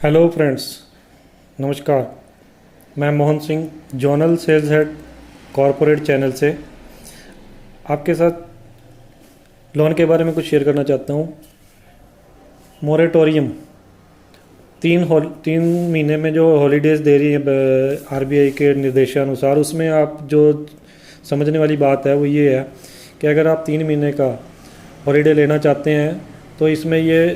Hello friends, नमस्कार। मैं Mohan Singh, zonal sales head corporate channel से आपके साथ लोन के बारे में कुछ शेयर करना चाहता हूँ। मोरेटोरियम 3 महीने में जो हॉलीडेज़ दे रही है आरबीआई के निर्देशानुसार, उसमें आप जो समझने वाली बात है वो ये है कि अगर आप 3 महीने का हॉलीडे लेना चाहते हैं तो इसमें ये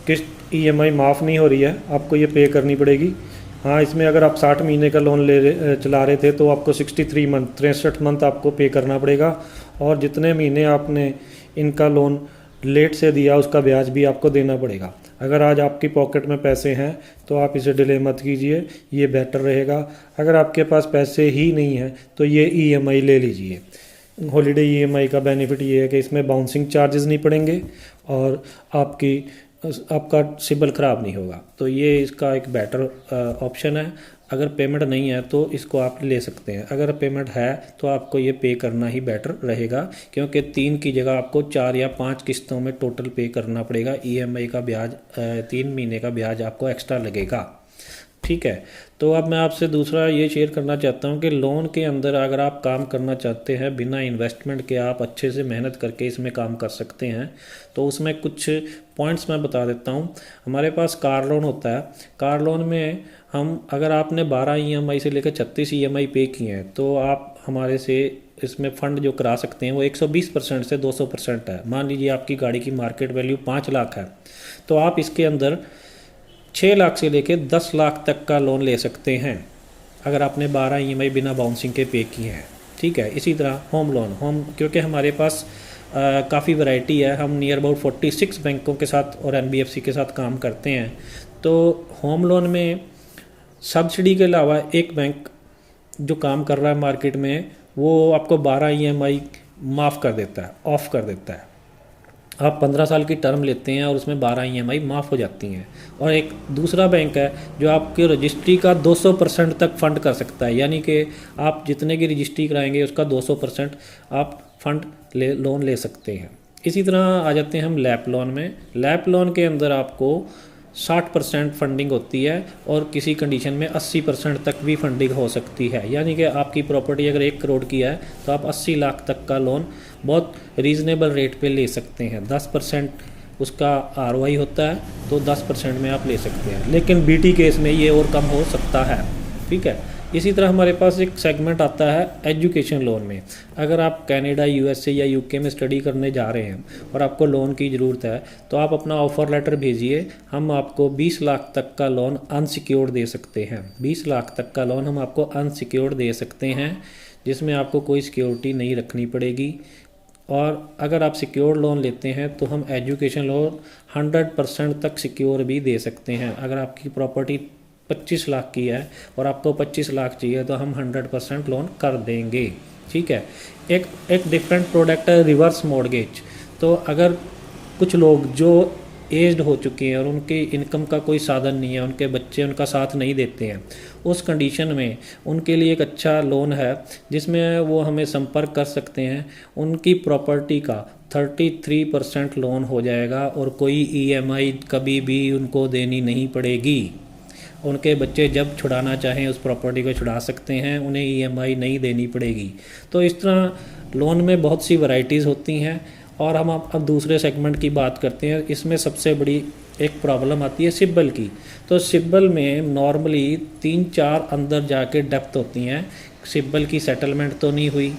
किस्त ईएमआई माफ़ नहीं हो रही है, आपको ये पे करनी पड़ेगी। हाँ, इसमें अगर आप 60 महीने का लोन चला रहे थे तो आपको 63 मंथ 63 मंथ आपको पे करना पड़ेगा, और जितने महीने आपने इनका लोन लेट से दिया उसका ब्याज भी आपको देना पड़ेगा। अगर आज आपकी पॉकेट में पैसे हैं तो आप इसे डिले मत कीजिए, ये बेटर रहेगा। अगर आपके पास पैसे ही नहीं है तो ये ईएमआई ले लीजिए। हॉलीडे ईएमआई का बेनिफिट ये है कि इसमें बाउंसिंग चार्जेस नहीं पड़ेंगे और आपका सिबिल ख़राब नहीं होगा, तो ये इसका एक बेटर ऑप्शन है। अगर पेमेंट नहीं है तो इसको आप ले सकते हैं, अगर पेमेंट है तो आपको ये पे करना ही बेटर रहेगा, क्योंकि 3 की जगह आपको 4 या 5 किस्तों में टोटल पे करना पड़ेगा। ईएमआई का ब्याज 3 महीने का ब्याज आपको एक्स्ट्रा लगेगा। ठीक है, तो अब मैं आपसे दूसरा ये शेयर करना चाहता हूँ कि लोन के अंदर अगर आप काम करना चाहते हैं बिना इन्वेस्टमेंट के, आप अच्छे से मेहनत करके इसमें काम कर सकते हैं। तो उसमें कुछ पॉइंट्स मैं बता देता हूँ। हमारे पास कार लोन होता है। कार लोन में हम, अगर आपने 12 ईएमआई से लेकर 36 ईएमआई पे किए हैं तो आप हमारे से इसमें फ़ंड जो करा सकते हैं वो 120% से 200% है। मान लीजिए आपकी गाड़ी की मार्केट वैल्यू 5 लाख है तो आप इसके अंदर 6 लाख से लेकर 10 लाख तक का लोन ले सकते हैं अगर आपने 12 ईएमआई बिना बाउंसिंग के पे किए हैं। ठीक है, इसी तरह होम लोन, क्योंकि हमारे पास काफ़ी वैरायटी है, हम नियर अबाउट 46 बैंकों के साथ और एनबीएफसी के साथ काम करते हैं। तो होम लोन में सब्सिडी के अलावा एक बैंक जो काम कर रहा है मार्केट में, वो आपको 12 ईएमआई माफ़ कर देता है, ऑफ कर देता है। आप 15 साल की टर्म लेते हैं और उसमें 12 ईएमआई माफ़ हो जाती हैं। और एक दूसरा बैंक है जो आपकी रजिस्ट्री का 200% तक फ़ंड कर सकता है, यानी कि आप जितने की रजिस्ट्री कराएंगे उसका 200% आप फंड लोन ले सकते हैं। इसी तरह आ जाते हैं हम लैप लोन में। लैप लोन के अंदर आपको 60% फंडिंग होती है और किसी कंडीशन में 80% तक भी फंडिंग हो सकती है, यानी कि आपकी प्रॉपर्टी अगर 1 करोड़ की है तो आप 80 लाख तक का लोन बहुत रीज़नेबल रेट पे ले सकते हैं। 10% उसका आरओआई होता है, तो 10% में आप ले सकते हैं, लेकिन बीटी केस में ये और कम हो सकता है। ठीक है, इसी तरह हमारे पास एक सेगमेंट आता है एजुकेशन लोन में। अगर आप कनाडा, यूएसए या यूके में स्टडी करने जा रहे हैं और आपको लोन की ज़रूरत है तो आप अपना ऑफ़र लेटर भेजिए, हम आपको 20 लाख तक का लोन अनसिक्योर्ड दे सकते हैं। 20 लाख तक का लोन हम आपको अनसिक्योर्ड दे सकते हैं, जिसमें आपको कोई सिक्योरिटी नहीं रखनी पड़ेगी। और अगर आप सिक्योर लोन लेते हैं तो हम एजुकेशन लोन 100% तक सिक्योर भी दे सकते हैं। अगर आपकी प्रॉपर्टी 25 लाख की है और आपको 25 लाख चाहिए तो हम 100% लोन कर देंगे। ठीक है, एक डिफरेंट प्रोडक्ट है रिवर्स मॉर्गेज। तो अगर कुछ लोग जो एज्ड हो चुके हैं और उनके इनकम का कोई साधन नहीं है, उनके बच्चे उनका साथ नहीं देते हैं, उस कंडीशन में उनके लिए एक अच्छा लोन है जिसमें वो हमें संपर्क कर सकते हैं। उनकी प्रॉपर्टी का 33% लोन हो जाएगा और कोई ईएमआई कभी भी उनको देनी नहीं पड़ेगी। उनके बच्चे जब छुड़ाना चाहें उस प्रॉपर्टी को छुड़ा सकते हैं, उन्हें ईएमआई नहीं देनी पड़ेगी। तो इस तरह लोन में बहुत सी वैरायटीज़ होती हैं। और हम अब दूसरे सेगमेंट की बात करते हैं। इसमें सबसे बड़ी एक प्रॉब्लम आती है सिबिल की। तो सिबिल में नॉर्मली 3-4 अंदर जाके डेप्थ होती हैं। सिबिल की सेटलमेंट तो नहीं हुई,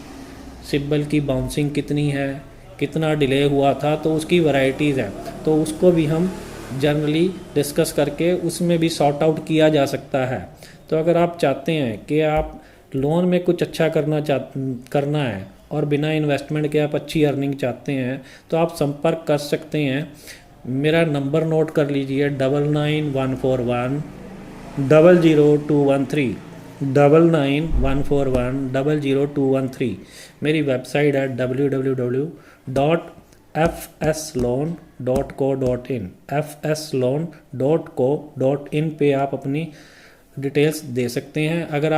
सिबिल की बाउंसिंग कितनी है, कितना डिले हुआ था, तो उसकी वैरायटीज़ है। तो उसको भी हम जनरली डिस्कस करके उसमें भी सॉर्ट आउट किया जा सकता है। तो अगर आप चाहते हैं कि आप लोन में कुछ अच्छा करना है और बिना इन्वेस्टमेंट के आप अच्छी अर्निंग चाहते हैं तो आप संपर्क कर सकते हैं। मेरा नंबर नोट कर लीजिए 9914100213, 9914100213। मेरी वेबसाइट है www.fsloan.co.in, fsloan.co.in पे आप अपनी डिटेल्स दे सकते हैं। अगर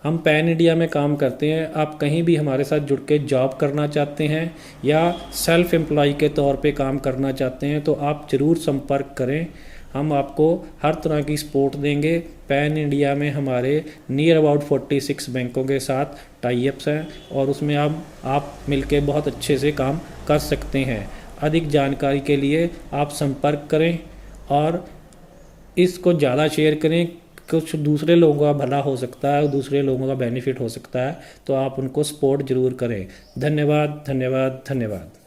हम पैन इंडिया में काम करते हैं, आप कहीं भी हमारे साथ जुड़ के जॉब करना चाहते हैं या सेल्फ एम्प्लॉय के तौर पे काम करना चाहते हैं तो आप ज़रूर संपर्क करें। हम आपको हर तरह की सपोर्ट देंगे। पैन इंडिया में हमारे नियर अबाउट 46 बैंकों के साथ टाई अप्स हैं और उसमें आप मिलके बहुत अच्छे से काम कर सकते हैं। अधिक जानकारी के लिए आप संपर्क करें और इसको ज़्यादा शेयर करें। कुछ दूसरे लोगों का भला हो सकता है, दूसरे लोगों का बेनिफिट हो सकता है, तो आप उनको सपोर्ट ज़रूर करें। धन्यवाद, धन्यवाद, धन्यवाद।